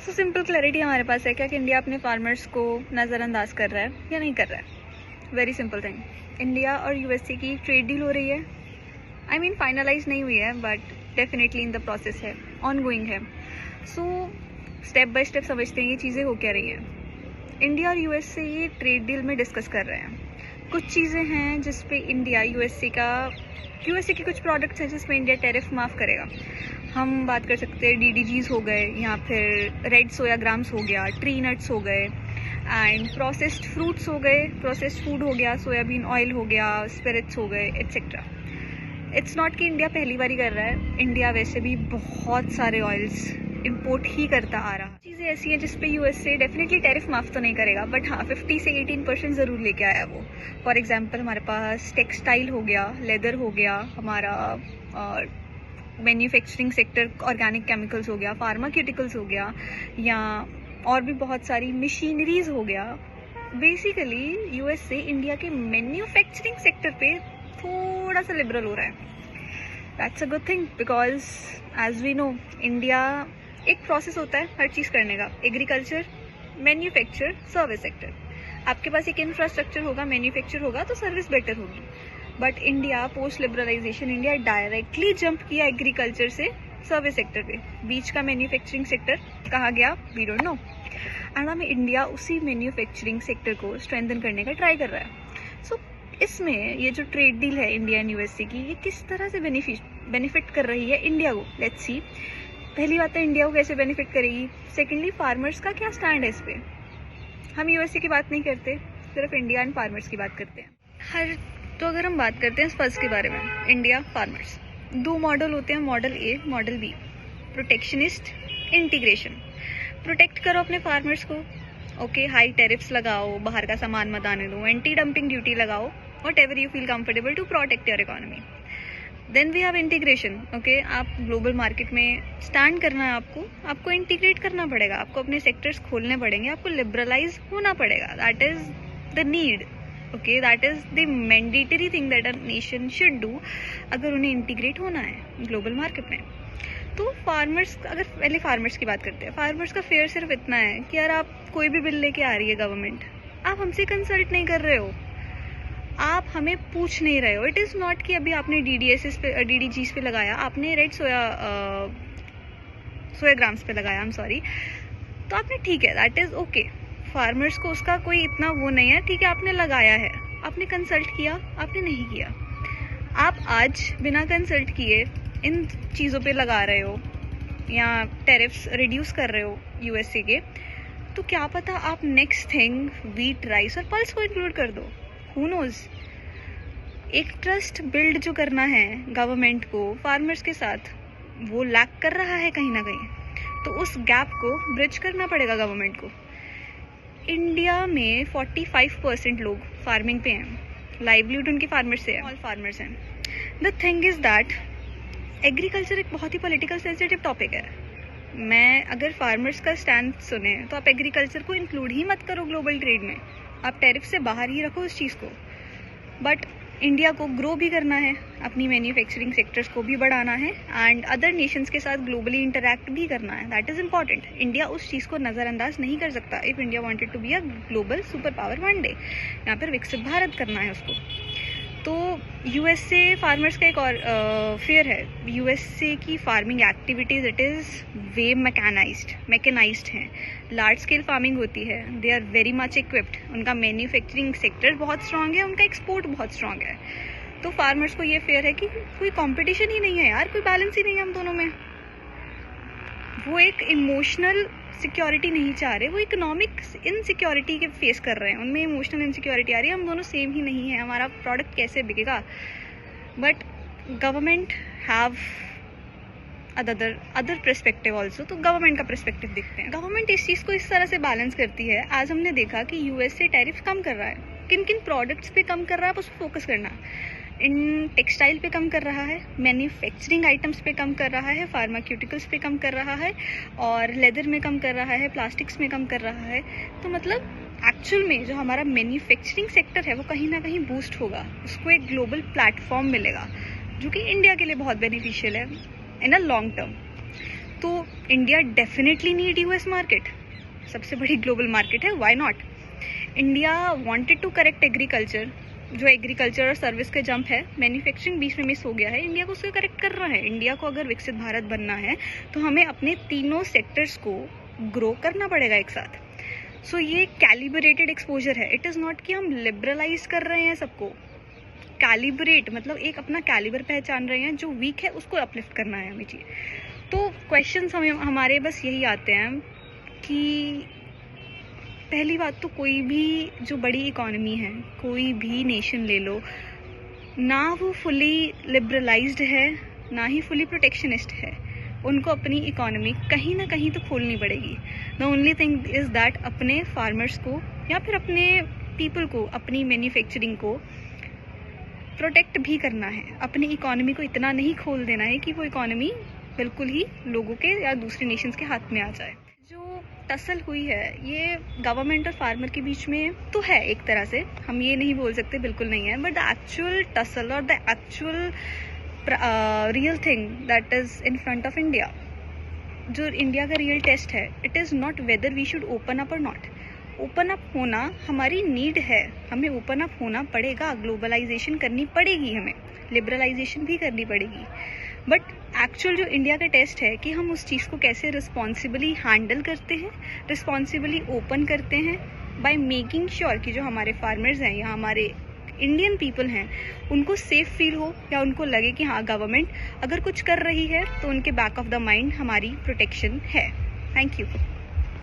So simple clarity हमारे पास है क्या कि इंडिया अपने फार्मर्स को नज़रअंदाज कर रहा है या नहीं कर रहा है। वेरी सिंपल थिंग, इंडिया और यूएसए की ट्रेड डील हो रही है। आई मीन फाइनलाइज नहीं हुई है but definitely in the process है, ऑन गोइंग है। सो स्टेप बाय स्टेप समझते हैं ये चीज़ें हो क्या रही हैं। इंडिया और यूएसए ये ट्रेड डील में डिस्कस कर रहे हैं। कुछ चीज़ें हैं जिस पे इंडिया यूएसए के कुछ प्रोडक्ट्स हैं जिसमें इंडिया टैरिफ माफ़ करेगा। हम बात कर सकते हैं डीडीजीज हो गए, या फिर रेड सोया ग्राम्स हो गया, ट्री नट्स हो गए, एंड प्रोसेस्ड फ्रूट्स हो गए, प्रोसेस्ड फूड हो गया, सोयाबीन ऑयल हो गया, स्पिरिट्स हो गए, एट्सेट्रा। इट्स नॉट कि इंडिया पहली बार ही कर रहा है, इंडिया वैसे भी बहुत सारे ऑयल्स इंपोर्ट ही करता आ रहा। चीज़ें ऐसी हैं जिस पे यूएसए डेफिनेटली टैरिफ माफ़ तो नहीं करेगा बट हाँ 50 से 18% ज़रूर लेके आया वो। फॉर एग्जांपल हमारे पास टेक्सटाइल हो गया, लेदर हो गया, हमारा मैन्युफैक्चरिंग सेक्टर, ऑर्गेनिक केमिकल्स हो गया, फार्मास्यूटिकल्स हो गया, या और भी बहुत सारी मशीनरीज हो गया। बेसिकली यूएसए इंडिया के मैन्युफैक्चरिंग सेक्टर पे थोड़ा सा लिबरल हो रहा है। That's a good thing because as we know India एक प्रोसेस होता है हर चीज़ करने का, एग्रीकल्चर, मैन्युफैक्चर, सर्विस सेक्टर। आपके पास एक इंफ्रास्ट्रक्चर होगा, मैन्युफैक्चर होगा तो सर्विस बेटर होगी। But India post liberalisation India directly jump किया एग्रीकल्चर से सर्विस सेक्टर पे। बीच का मैन्युफैक्चरिंग सेक्टर कहाँ गया वी डोंट नो। एंड हमें इंडिया उसी मैन्युफैक्चरिंग सेक्टर को स्ट्रेंथन करने का ट्राई कर रहा है। सो इसमें ये जो ट्रेड डील है इंडिया एंड यूएसए की, ये किस तरह से बेनिफिट कर रही है इंडिया को, लेट्स सी। पहली बात है इंडिया को कैसे बेनिफिट करेगी। सेकेंडली फार्मर्स का क्या स्टैंड है इस पे। हम यूएसए की बात नहीं करते, सिर्फ इंडिया एंड फार्मर्स की बात करते हैं। तो अगर हम बात करते हैं फर्स्ट के बारे में, इंडिया फार्मर्स, दो मॉडल होते हैं, model A, model B. Protectionist, integration. Protect करो अपने फार्मर्स को, ओके, हाई टैरिफ्स लगाओ, बाहर का सामान मत आने दो, एंटी डंपिंग ड्यूटी लगाओ, whatever you feel comfortable to protect your economy. Then we have integration, okay, आप ग्लोबल मार्केट में स्टैंड करना है, आपको इंटीग्रेट करना पड़ेगा, आपको अपने सेक्टर्स खोलने पड़ेंगे, आपको लिबरलाइज होना पड़ेगा। That is the need, okay, that is the mandatory thing that a nation should do अगर उन्हें इंटीग्रेट होना है ग्लोबल मार्केट में। तो फार्मर्स, अगर पहले फार्मर्स की बात करते हैं, फार्मर्स का फेयर सिर्फ इतना है कि यार आप कोई भी बिल लेके आ रही है गवर्नमेंट, आप हमसे कंसल्ट नहीं कर रहे हो, आप हमें पूछ नहीं रहे हो। इट इज़ नॉट कि अभी आपने डीडीएसएस पे, डीडीजीज पे लगाया, आपने रेड सोया ग्राम्स पे लगाया, आई एम सॉरी, तो आपने, ठीक है, दैट इज़ ओके। फार्मर्स को उसका कोई इतना वो नहीं है, ठीक है, आपने लगाया है, आपने कंसल्ट किया, आपने नहीं किया। आप आज बिना कंसल्ट किए इन चीज़ों पे लगा रहे हो या टैरिफ्स रिड्यूस कर रहे हो यूएसए के, तो क्या पता आप नेक्स्ट थिंग वीट, राइस और पल्स को इंक्लूड कर दो, हु नोज। एक ट्रस्ट बिल्ड जो करना है गवर्नमेंट को फार्मर्स के साथ, वो लैक कर रहा है कहीं ना कहीं, तो उस गैप को ब्रिज करना पड़ेगा गवर्नमेंट को। इंडिया में 45% लोग फार्मिंग पे हैं, लाइवलीहुड उनकी फार्मर्स से है, ऑल फार्मर्स हैं। The thing is that agriculture एक बहुत ही पॉलिटिकल सेंसिटिव टॉपिक है। मैं अगर फार्मर्स का स्टैंड सुने तो आप एग्रीकल्चर को इंक्लूड ही मत करो ग्लोबल ट्रेड में, आप टैरिफ से बाहर ही रखो उस चीज़ को। बट इंडिया को ग्रो भी करना है, अपनी मैन्युफैक्चरिंग सेक्टर्स को भी बढ़ाना है, एंड अदर नेशंस के साथ ग्लोबली इंटरैक्ट भी करना है, दैट इज़ इम्पॉर्टेंट। इंडिया उस चीज़ को नज़रअंदाज नहीं कर सकता। If India wanted to be a global super power one day, यहाँ पर विकसित भारत करना है उसको। तो यूएसए फार्मर्स का एक और फेयर है। यूएसए की farming activities, it is way mechanised हैं, लार्ज स्केल फार्मिंग होती है, they are very much equipped, उनका मैन्युफैक्चरिंग सेक्टर बहुत स्ट्रांग है, उनका एक्सपोर्ट बहुत स्ट्रांग है। तो फार्मर्स को ये फेयर है कि कोई कंपटीशन ही नहीं है यार, कोई बैलेंस ही नहीं है हम दोनों में। वो एक इमोशनल सिक्योरिटी नहीं चाह रहे, वो इकोनॉमिक इनसिक्योरिटी के फेस कर रहे हैं, उनमें इमोशनल इनसिक्योरिटी आ रही है, हम दोनों सेम ही नहीं है, हमारा प्रोडक्ट कैसे बिकेगा। But government have other perspective also, तो गवर्नमेंट का पर्सपेक्टिव देखते हैं। गवर्नमेंट इस चीज़ को इस तरह से बैलेंस करती है, आज हमने देखा कि यूएसए टैरिफ कम कर रहा है, किन किन प्रोडक्ट्स पे कम कर रहा है, उस पर फोकस करना। इन टेक्सटाइल पे कम कर रहा है, मैन्युफैक्चरिंग आइटम्स पे कम कर रहा है, फार्मास्यूटिकल्स पे कम कर रहा है, और लेदर में कम कर रहा है, प्लास्टिक्स में कम कर रहा है। तो मतलब एक्चुअल में जो हमारा मैन्युफैक्चरिंग सेक्टर है वो कहीं ना कहीं बूस्ट होगा, उसको एक ग्लोबल प्लेटफॉर्म मिलेगा जो कि इंडिया के लिए बहुत बेनिफिशियल है इन अ लॉन्ग टर्म। तो India definitely need US market, सबसे बड़ी ग्लोबल मार्केट है, why not. India wanted to correct agriculture, जो एग्रीकल्चर और सर्विस का जंप है, मैन्युफैक्चरिंग बीच में मिस हो गया है, इंडिया को उसको करेक्ट करना है। इंडिया को अगर विकसित भारत बनना है तो हमें अपने तीनों सेक्टर्स को ग्रो करना पड़ेगा एक साथ। सो ये कैलिब्रेटेड एक्सपोजर है, इट इज़ नॉट कि हम लिबरलाइज कर रहे हैं सबको। कैलिब्रेट मतलब एक अपना कैलिबर पहचान रहे हैं, जो वीक है उसको अपलिफ्ट करना है हमें चाहिए। तो क्वेश्चंस हमारे बस यही आते हैं कि पहली बात तो कोई भी जो बड़ी इकोनॉमी है, कोई भी नेशन ले लो, ना वो फुली लिबरलाइज्ड है ना ही फुली प्रोटेक्शनिस्ट है। उनको अपनी इकोनॉमी कहीं ना कहीं तो खोलनी पड़ेगी। The only thing is that अपने फार्मर्स को या फिर अपने पीपल को, अपनी मैन्युफैक्चरिंग को प्रोटेक्ट भी करना है। अपनी इकोनॉमी को इतना नहीं खोल देना है कि वो इकोनॉमी बिल्कुल ही लोगों के या दूसरे नेशंस के हाथ में आ जाए। जो टसल हुई है ये गवर्नमेंट और फार्मर के बीच में तो है एक तरह से, हम ये नहीं बोल सकते बिल्कुल नहीं है, बट द एक्चुअल टसल और the actual real thing that is in front of India, जो इंडिया का रियल टेस्ट है, it is not whether we should open up और नॉट। ओपन अप होना हमारी नीड है, हमें ओपन अप होना पड़ेगा, ग्लोबलाइजेशन करनी पड़ेगी, हमें लिबरलाइजेशन भी करनी पड़ेगी। बट एक्चुअल जो इंडिया का टेस्ट है कि हम उस चीज़ को कैसे रिस्पॉन्सिबली हैंडल करते हैं, रिस्पॉन्सिबली ओपन करते हैं, बाय मेकिंग श्योर कि जो हमारे फार्मर्स हैं या हमारे इंडियन पीपल हैं उनको सेफ फील हो, या उनको लगे कि हाँ गवर्नमेंट अगर कुछ कर रही है तो उनके बैक ऑफ द माइंड हमारी प्रोटेक्शन है। Thank you.